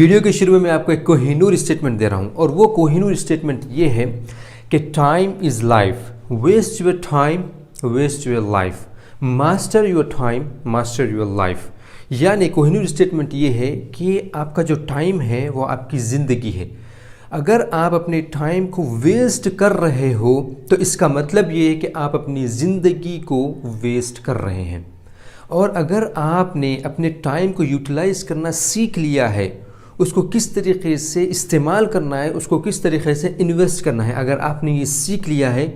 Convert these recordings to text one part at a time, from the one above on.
Video के शुरू में मैं आपको एक कोहिनूर स्टेटमेंट दे रहा हूँ और वो कोहिनूर स्टेटमेंट ये है कि time is life, waste your time, waste your life, master your time, master your life. यानी कोहिनूर स्टेटमेंट ये है कि आपका जो टाइम है वो आपकी ज़िंदगी है। अगर आप अपने टाइम को वेस्ट कर रहे हो तो इसका मतलब ये है कि आप अपनी ज़िंदगी को वेस्ट कर रहे हैं। और अगर आपने अपने टाइम को यूटिलाइज़ करना सीख लिया है, उसको किस तरीके से इस्तेमाल करना है, उसको किस तरीके से इन्वेस्ट करना है, अगर आपने ये सीख लिया है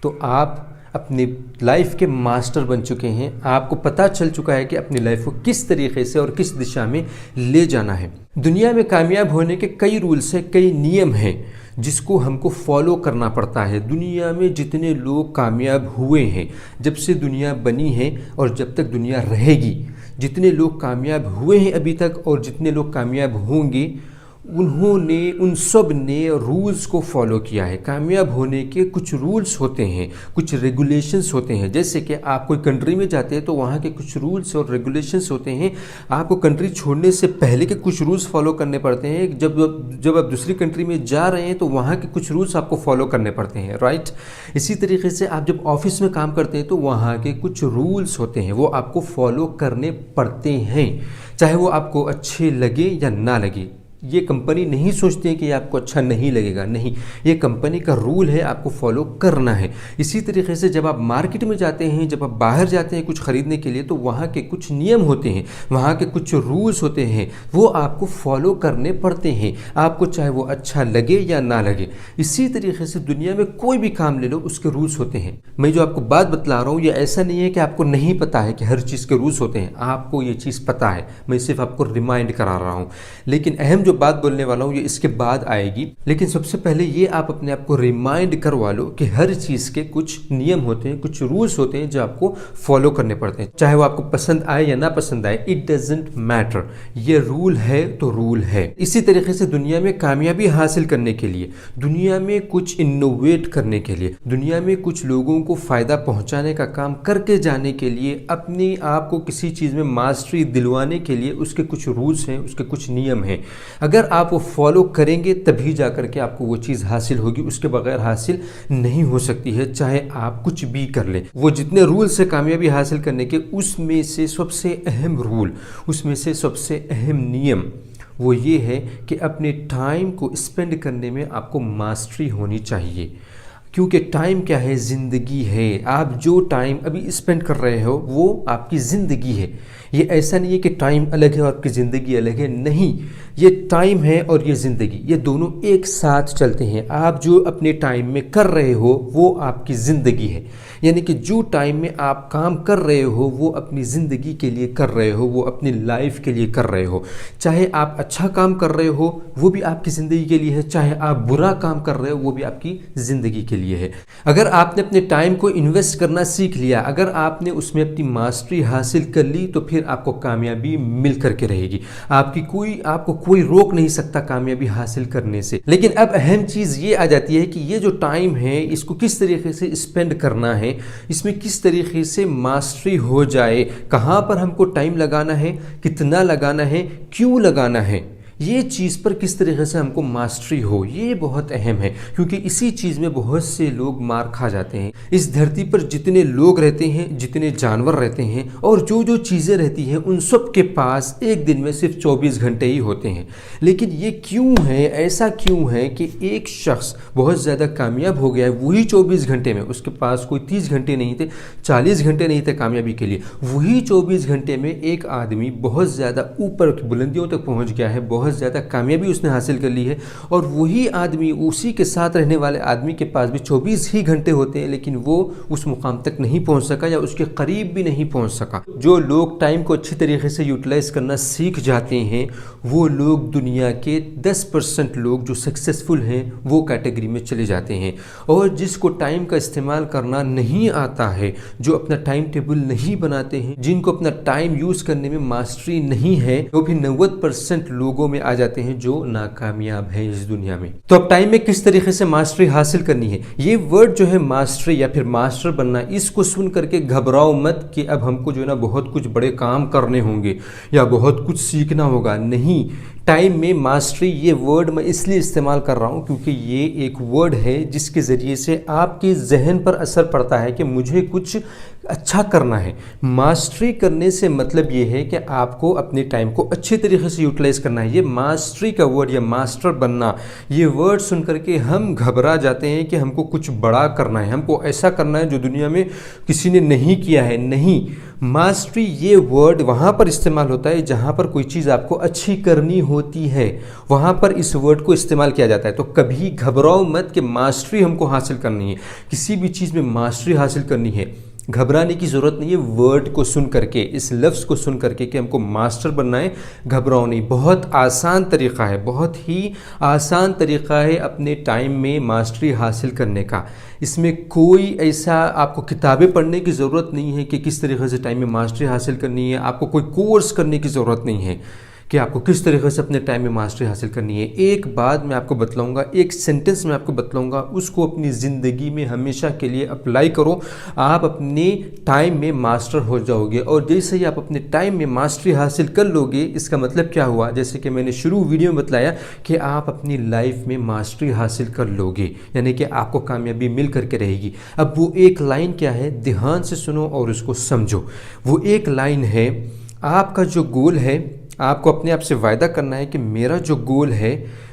तो आप अपनी लाइफ के मास्टर बन चुके हैं। आपको पता चल चुका है कि अपनी लाइफ को किस तरीके से और किस दिशा में ले जाना है। दुनिया में कामयाब होने के कई रूल्स हैं, कई नियम हैं जिसको हमको फॉलो करना पड़ता है। दुनिया में जितने लोग कामयाब हुए हैं, जब से दुनिया बनी है और जब तक दुनिया रहेगी, जितने लोग कामयाब हुए हैं अभी तक और जितने लोग कामयाब होंगे, उन्होंने उन सब ने रूल्स को फॉलो किया है। कामयाब होने के कुछ रूल्स होते हैं, कुछ रेगुलेशंस होते हैं। जैसे कि आप कोई कंट्री में जाते हैं तो वहाँ के कुछ रूल्स और रेगुलेशंस होते हैं। आपको कंट्री छोड़ने से पहले के कुछ रूल्स फॉलो करने पड़ते हैं। जब आप दूसरी कंट्री में जा रहे हैं तो वहाँ के कुछ रूल्स आपको फॉलो करने पड़ते हैं, राइट। इसी तरीके से आप जब ऑफिस में काम करते हैं तो वहाँ के कुछ रूल्स होते हैं, वो आपको फॉलो करने पड़ते हैं, चाहे वो आपको अच्छे लगे या ना लगे। ये कंपनी नहीं सोचती है कि ये आपको अच्छा नहीं लगेगा, नहीं, ये कंपनी का रूल है, आपको फॉलो करना है। इसी तरीके से जब आप मार्केट में जाते हैं, जब आप बाहर जाते हैं कुछ ख़रीदने के लिए, तो वहाँ के कुछ नियम होते हैं, वहाँ के कुछ रूल्स होते हैं, वो आपको फॉलो करने पड़ते हैं, आपको चाहे वो अच्छा लगे या ना लगे। इसी तरीके से दुनिया में कोई भी काम ले लो, उसके रूल्स होते हैं। मैं जो आपको बात बतला रहा हूँ ये ऐसा नहीं है कि आपको नहीं पता है कि हर चीज़ के रूल्स होते हैं, आपको ये चीज़ पता है, मैं सिर्फ आपको रिमाइंड करा रहा हूँ। लेकिन अहम जो बात बोलने वाला हूँ ये इसके बाद आएगी। लेकिन सबसे पहले ये आप अपने आप को रिमाइंड करवा लो कि हर चीज़ के कुछ नियम होते हैं, कुछ रूल्स होते हैं जो आपको फॉलो करने पड़ते हैं। चाहे वो आपको पसंद आए या ना पसंद आए, इट डजंट मैटर, ये रूल है तो रूल है। इसी तरीके से दुनिया में कामयाबी हासिल करने के लिए, दुनिया में कुछ इनोवेट करने के लिए, दुनिया में कुछ लोगों को फ़ायदा पहुँचाने का काम करके जाने के लिए, अपने आप को किसी चीज़ में मास्टरी दिलवाने के लिए उसके कुछ रूल्स हैं, उसके कुछ नियम हैं। अगर आप वो फॉलो करेंगे तभी जा कर के आपको वो चीज़ हासिल होगी, उसके बगैर हासिल नहीं हो सकती है, चाहे आप कुछ भी कर लें। वो जितने रूल्स है कामयाबी हासिल करने के, उसमें से सबसे अहम रूल, उसमें से सबसे अहम नियम वो ये है कि अपने टाइम को स्पेंड करने में आपको मास्टरी होनी चाहिए। क्योंकि टाइम क्या है? ज़िंदगी है। आप जो टाइम अभी स्पेंड कर रहे हो वो आपकी ज़िंदगी है। ये ऐसा नहीं है कि टाइम अलग है और आपकी ज़िंदगी अलग है, नहीं, ये टाइम है और ये ज़िंदगी, ये दोनों एक साथ चलते हैं। आप जो अपने टाइम में कर रहे हो वो आपकी ज़िंदगी है। यानी कि जो टाइम में आप काम कर रहे हो वो अपनी ज़िंदगी के लिए कर रहे हो, वो अपनी लाइफ के लिए कर रहे हो। चाहे आप अच्छा काम कर रहे हो वो भी आपकी ज़िंदगी के लिए है, चाहे आप बुरा काम कर रहे हो वो भी आपकी ज़िंदगी के लिए है। अगर आपने अपने टाइम को इन्वेस्ट करना सीख लिया, अगर आपने उसमें अपनी मास्टरी हासिल कर ली, तो फिर आपको कामयाबी मिल करके रहेगी। आपको कोई रोक नहीं सकता कामयाबी हासिल करने से। लेकिन अब अहम चीज़ ये आ जाती है कि ये जो टाइम है इसको किस तरीके से स्पेंड करना है, इसमें किस तरीके से मास्टरी हो जाए, कहाँ पर हमको टाइम लगाना है, कितना लगाना है, क्यों लगाना है, ये चीज़ पर किस तरीके से हमको मास्टरी हो, ये बहुत अहम है। क्योंकि इसी चीज़ में बहुत से लोग मार खा जाते हैं। इस धरती पर जितने लोग रहते हैं, जितने जानवर रहते हैं और जो चीज़ें रहती हैं, उन सब के पास एक दिन में सिर्फ 24 घंटे ही होते हैं। लेकिन ये क्यों है, ऐसा क्यों है कि एक शख्स बहुत ज़्यादा कामयाब हो गया है, वही 24 घंटे में, उसके पास कोई 30 घंटे नहीं थे, 40 घंटे नहीं थे कामयाबी के लिए, वही 24 घंटे में एक आदमी बहुत ज़्यादा ऊपर की बुलंदियों तक पहुँच गया है, बहुत ज़्यादा कामयाबी उसने हासिल कर ली है। और वही आदमी, उसी के साथ रहने वाले आदमी के पास भी 24 ही घंटे होते हैं, लेकिन वो उस मुकाम तक नहीं पहुंच सका या उसके करीब भी नहीं पहुंच सका। जो लोग टाइम को अच्छी तरीके से यूटिलाइज करना सीख जाते हैं, वो लोग दुनिया के 10% लोग जो सक्सेसफुल हैं वो कैटेगरी में चले जाते हैं। और जिसको टाइम का इस्तेमाल करना नहीं आता है, जो अपना टाइम टेबल नहीं बनाते हैं, जिनको अपना टाइम यूज़ करने में मास्टरी नहीं है, वो भी 90% लोगों में आ जाते हैं जो नाकामयाब हैं इस दुनिया में। तो अब टाइम में किस तरीके से मास्टरी हासिल करनी है, ये वर्ड जो है मास्टरी या फिर मास्टर बनना, इसको सुन करके घबराओ मत कि अब हमको जो है ना बहुत कुछ बड़े काम करने होंगे या बहुत कुछ सीखना होगा। नहीं, ٹائم میں ماسٹری یہ ورڈ میں اس لیے استعمال کر رہا ہوں کیونکہ یہ ایک ورڈ ہے جس کے ذریعے سے آپ کے ذہن پر اثر پڑتا ہے کہ مجھے کچھ اچھا کرنا ہے۔ ماسٹری کرنے سے مطلب یہ ہے کہ آپ کو اپنے ٹائم کو اچھے طریقے سے یوٹیلائز کرنا ہے۔ یہ ماسٹری کا ورڈ یا ماسٹر بننا، یہ ورڈ سن کر کے ہم گھبرا جاتے ہیں کہ ہم کو کچھ بڑا کرنا ہے، ہم کو ایسا کرنا ہے جو دنیا میں کسی نے نہیں کیا ہے۔ نہیں، ماسٹری یہ ورڈ وہاں پر استعمال ہوتا ہے جہاں پر کوئی چیز آپ کو اچھی کرنی ہوتی ہے، وہاں پر اس ورڈ کو استعمال کیا جاتا ہے۔ تو کبھی گھبراؤ مت کہ ماسٹری ہم کو حاصل کرنی ہے، کسی بھی چیز میں ماسٹری حاصل کرنی ہے، گھبرانے کی ضرورت نہیں ہے۔ ورڈ کو سن کر کے، اس لفظ کو سن کر کے کہ ہم کو ماسٹر بننا ہے، گھبراؤ نہیں۔ بہت آسان طریقہ ہے، بہت ہی آسان طریقہ ہے اپنے ٹائم میں ماسٹری حاصل کرنے کا۔ اس میں کوئی ایسا آپ کو کتابیں پڑھنے کی ضرورت نہیں ہے کہ کس طریقے سے ٹائم میں ماسٹری حاصل کرنی ہے، آپ کو کوئی کورس کرنے کی ضرورت نہیں ہے کہ آپ کو کس طریقے سے اپنے ٹائم میں ماسٹری حاصل کرنی ہے۔ ایک بات میں آپ کو بتلاؤں گا، ایک سینٹنس میں آپ کو بتلاؤں گا، اس کو اپنی زندگی میں ہمیشہ کے لیے اپلائی کرو، آپ اپنے ٹائم میں ماسٹر ہو جاؤ گے۔ اور جیسے ہی آپ اپنے ٹائم میں ماسٹری حاصل کر لو گے، اس کا مطلب کیا ہوا؟ جیسے کہ میں نے شروع ویڈیو میں بتلایا کہ آپ اپنی لائف میں ماسٹری حاصل کر لو گے، یعنی کہ آپ کو کامیابی مل کر کے رہے گی۔ اب وہ ایک لائن کیا ہے؟ دھیان سے سنو اور اس کو سمجھو۔ وہ ایک لائن ہے، آپ کا جو گول ہے، آپ کو اپنے آپ سے وعدہ کرنا ہے کہ میرا جو گول ہے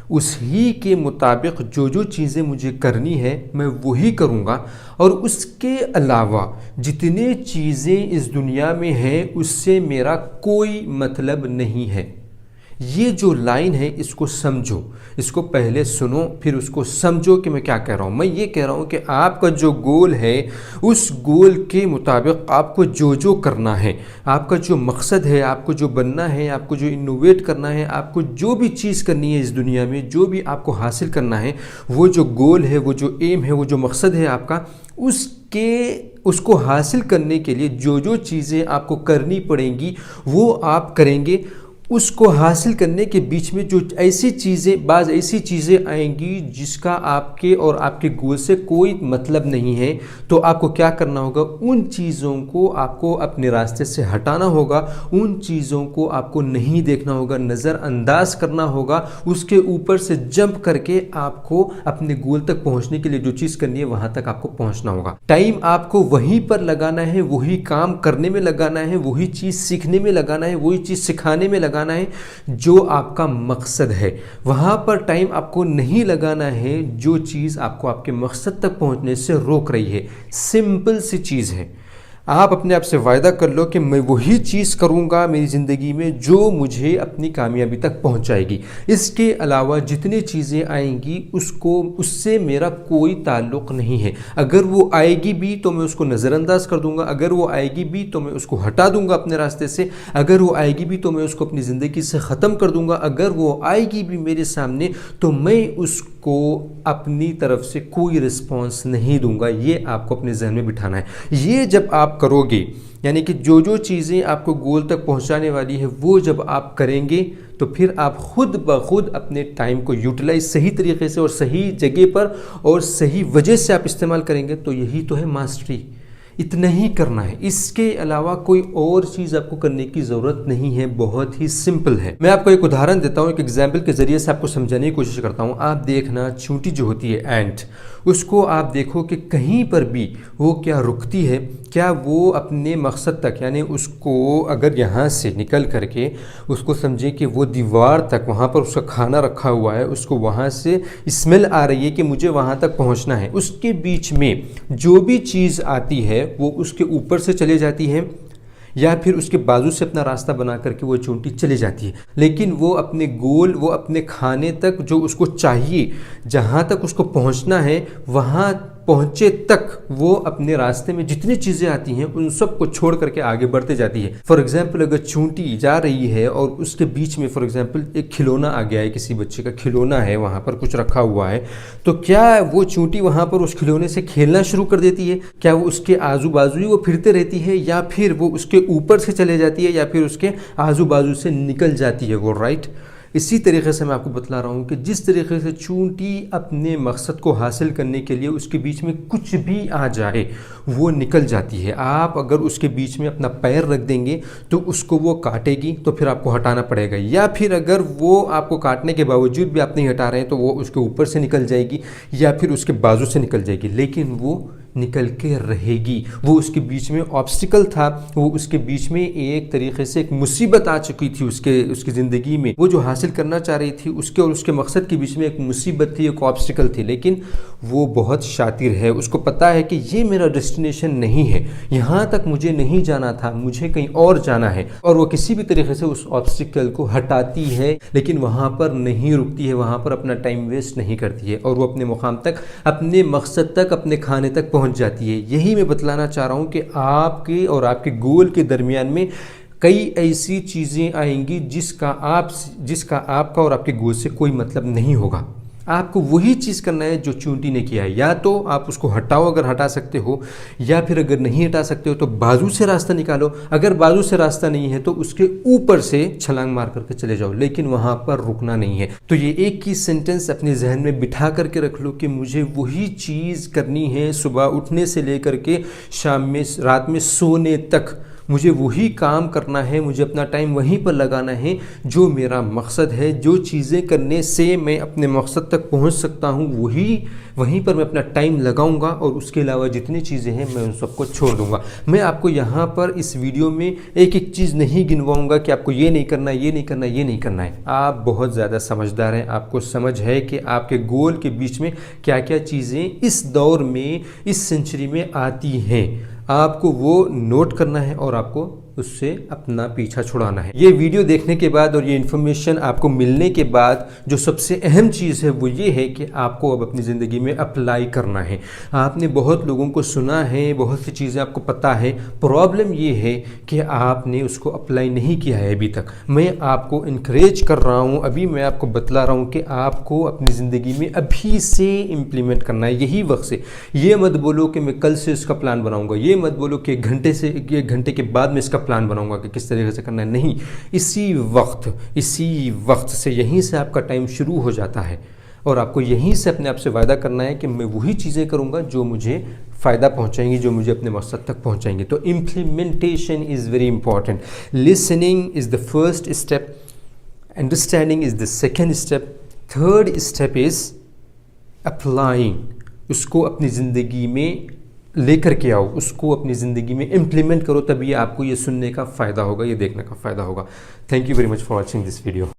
اس ہی کے مطابق جو چیزیں مجھے کرنی ہے میں وہی کروں گا، اور اس کے علاوہ جتنے چیزیں اس دنیا میں ہیں اس سے میرا کوئی مطلب نہیں ہے۔ یہ جو لائن ہے اس کو سمجھو، اس کو پہلے سنو پھر اس کو سمجھو کہ میں کیا کہہ رہا ہوں۔ میں یہ کہہ رہا ہوں کہ آپ کا جو گول ہے اس گول کے مطابق آپ کو جو کرنا ہے، آپ کا جو مقصد ہے، آپ کو جو بننا ہے، آپ کو جو انوویٹ کرنا ہے، آپ کو جو بھی چیز کرنی ہے اس دنیا میں، جو بھی آپ کو حاصل کرنا ہے، وہ جو گول ہے، وہ جو ایم ہے، وہ جو مقصد ہے آپ کا، اس کو حاصل کرنے کے لیے جو چیزیں آپ کو کرنی پڑیں گی وہ آپ کریں گے۔ اس کو حاصل کرنے کے بیچ میں جو بعض ایسی چیزیں آئیں گی جس کا آپ کے اور آپ کے گول سے کوئی مطلب نہیں ہے، تو آپ کو کیا کرنا ہوگا؟ ان چیزوں کو آپ کو اپنے راستے سے ہٹانا ہوگا، ان چیزوں کو آپ کو نہیں دیکھنا ہوگا، نظر انداز کرنا ہوگا، اس کے اوپر سے جمپ کر کے آپ کو اپنے گول تک پہنچنے کے لیے جو چیز کرنی ہے وہاں تک آپ کو پہنچنا ہوگا۔ ٹائم آپ کو وہیں پر لگانا ہے، وہی کام کرنے میں لگانا ہے، وہی چیز سیکھنے میں لگانا ہے، وہی چیز سکھانے میں لگانا ہے جو آپ کا مقصد ہے۔ وہاں پر ٹائم آپ کو نہیں لگانا ہے جو چیز آپ کو آپ کے مقصد تک پہنچنے سے روک رہی ہے۔ سمپل سی چیز ہے، آپ اپنے آپ سے وعدہ کر لو کہ میں وہی چیز کروں گا میری زندگی میں جو مجھے اپنی کامیابی تک پہنچائے گی۔ اس کے علاوہ جتنی چیزیں آئیں گی اس سے میرا کوئی تعلق نہیں ہے۔ اگر وہ آئے گی بھی تو میں اس کو نظر انداز کر دوں گا، اگر وہ آئے گی بھی تو میں اس کو ہٹا دوں گا اپنے راستے سے، اگر وہ آئے گی بھی تو میں اس کو اپنی زندگی سے ختم کر دوں گا، اگر وہ آئے گی بھی میرے سامنے تو میں اس کو اپنی طرف سے کوئی رسپانس نہیں دوں گا۔ یہ آپ کو اپنے ذہن میں بٹھانا ہے۔ یہ جب آپ کرو گے، یعنی کہ جو چیزیں آپ کو گول تک پہنچانے والی ہے وہ جب آپ کریں گے تو پھر آپ خود بخود اپنے ٹائم کو یوٹیلائز صحیح طریقے سے اور صحیح جگہ پر اور صحیح وجہ سے آپ استعمال کریں گے۔ تو یہی تو ہے ماسٹری، اتنا ہی کرنا ہے، اس کے علاوہ کوئی اور چیز آپ کو کرنے کی ضرورت نہیں ہے، بہت ہی سمپل ہے۔ میں آپ کو ایک ادھارن دیتا ہوں، ایک ایگزامپل کے ذریعے سے آپ کو سمجھانے کی کوشش کرتا ہوں۔ آپ دیکھنا، چونٹی جو ہوتی ہے اینٹ، اس کو آپ دیکھو کہ کہیں پر بھی وہ کیا رکتی ہے، کیا وہ اپنے مقصد تک، یعنی اس کو اگر یہاں سے نکل کر کے اس کو سمجھیں کہ وہ دیوار تک، وہاں پر اس کا کھانا رکھا ہوا ہے، اس کو وہاں سے اسمیل آ رہی ہے کہ مجھے وہاں تک پہنچنا ہے، اس کے بیچ میں جو بھی چیز آتی ہے وہ اس کے اوپر سے چلے جاتی ہے یا پھر اس کے بازو سے اپنا راستہ بنا کر کے وہ چونٹی چلی جاتی ہے، لیکن وہ اپنے گول، وہ اپنے کھانے تک جو اس کو چاہیے، جہاں تک اس کو پہنچنا ہے وہاں پہنچے تک وہ اپنے راستے میں جتنی چیزیں آتی ہیں ان سب کو چھوڑ کر کے آگے بڑھتے جاتی ہے۔ فار ایگزامپل اگر چونٹی جا رہی ہے اور اس کے بیچ میں فار ایگزامپل ایک کھلونا آ گیا ہے، کسی بچے کا کھلونا ہے، وہاں پر کچھ رکھا ہوا ہے، تو کیا وہ چونٹی وہاں پر اس کھلونے سے کھیلنا شروع کر دیتی ہے؟ کیا وہ اس کے آزو بازو ہی وہ پھرتے رہتی ہے یا پھر وہ اس کے اوپر سے چلے جاتی ہے یا پھر اس کے آزو بازو سے نکل جاتی ہے وہ؟ رائٹ، इसी तरीके से मैं आपको बतला रहा हूँ कि जिस तरीके से चूंटी अपने मकसद को हासिल करने के लिए उसके बीच में कुछ भी आ जाए वो निकल जाती है। आप अगर उसके बीच में अपना पैर रख देंगे तो उसको वो काटेगी, तो फिर आपको हटाना पड़ेगा, या फिर अगर वो आपको काटने के बावजूद भी आप नहीं हटा रहे हैं तो वो उसके ऊपर से निकल जाएगी या फिर उसके बाजू से निकल जाएगी, लेकिन वो निकल के रहेगी। वो उसके बीच में ऑब्स्टिकल था, वो उसके बीच में एक तरीके से एक मुसीबत आ चुकी थी उसकी ज़िंदगी में। वो जो हासिल करना चाह रही थी उसके और उसके मकसद के बीच में एक मुसीबत थी, एक ऑब्स्टिकल थी, लेकिन वो बहुत शातिर है, उसको पता है कि ये मेरा डेस्टिनेशन नहीं है, यहाँ तक मुझे नहीं जाना था, मुझे कहीं और जाना है, और वो किसी भी तरीके से उस ऑब्स्टिकल को हटाती है, लेकिन वहाँ पर नहीं रुकती है, वहाँ पर अपना टाइम वेस्ट नहीं करती है और वो अपने मुकाम तक, अपने मकसद तक, अपने खाने तक पहुँच जाती है। यही मैं बतलाना चाह रहा हूँ कि आपके और आपके गोल के दरमियान में कई ऐसी चीज़ें आएंगी जिसका आपका और आपके गोल से कोई मतलब नहीं होगा। आपको वही चीज़ करना है जो चूंटी ने किया है, या तो आप उसको हटाओ अगर हटा सकते हो, या फिर अगर नहीं हटा सकते हो तो बाजू से रास्ता निकालो, अगर बाजू से रास्ता नहीं है तो उसके ऊपर से छलांग मार करके चले जाओ, लेकिन वहाँ पर रुकना नहीं है। तो ये एक ही सेंटेंस अपने जहन में बिठा करके रख लो कि मुझे वही चीज़ करनी है, सुबह उठने से लेकर के शाम में, रात में सोने तक मुझे वही काम करना है, मुझे अपना टाइम वहीं पर लगाना है जो मेरा मकसद है, जो चीज़ें करने से मैं अपने मकसद तक पहुंच सकता हूं वहीं पर मैं अपना टाइम लगाऊंगा, और उसके अलावा जितनी चीज़ें हैं मैं उन सबको छोड़ दूंगा। मैं आपको यहाँ पर इस वीडियो में एक एक चीज़ नहीं गिनवाऊंगा कि आपको ये नहीं करना, ये नहीं करना, ये नहीं करना है। आप बहुत ज़्यादा समझदार हैं, आपको समझ है कि आपके गोल के बीच में क्या क्या चीज़ें इस दौर में, इस सेंचुरी में आती हैं। आपको वो नोट करना है और आपको उससे अपना पीछा छुड़ाना है। ये वीडियो देखने के बाद और ये इन्फॉर्मेशन आपको मिलने के बाद जो सबसे अहम चीज़ है वो ये है कि आपको अब अपनी ज़िंदगी में अप्लाई करना है। आपने बहुत लोगों को सुना है, बहुत सी चीज़ें आपको पता है, प्रॉब्लम ये है कि आपने उसको अप्लाई नहीं किया है अभी तक। मैं आपको इनकरेज कर रहा हूँ, अभी मैं आपको बतला रहा हूँ कि आपको अपनी ज़िंदगी में अभी से इम्प्लीमेंट करना है, यही वक्त से। ये मत बोलो कि मैं कल से इसका प्लान बनाऊँगा, ये मत बोलो कि एक घंटे के बाद मैं इसका प्लान बनाऊंगा कि किस तरीके से करना है, नहीं। इसी वक्त से, यहीं से आपका टाइम शुरू हो जाता है, और आपको यहीं से अपने आप से वायदा करना है कि मैं वही चीज़ें करूंगा जो मुझे फ़ायदा पहुंचाएंगी, जो मुझे अपने मकसद तक पहुंचाएंगे। तो implementation is very important. Listening is the first step, understanding is the second step, third step is applying. उसको अपनी ज़िंदगी में लेकर के आओ, उसको अपनी ज़िंदगी में इम्प्लीमेंट करो, तभी आपको ये सुनने का फ़ायदा होगा, ये देखने का फ़ायदा होगा। Thank you very much for watching this video.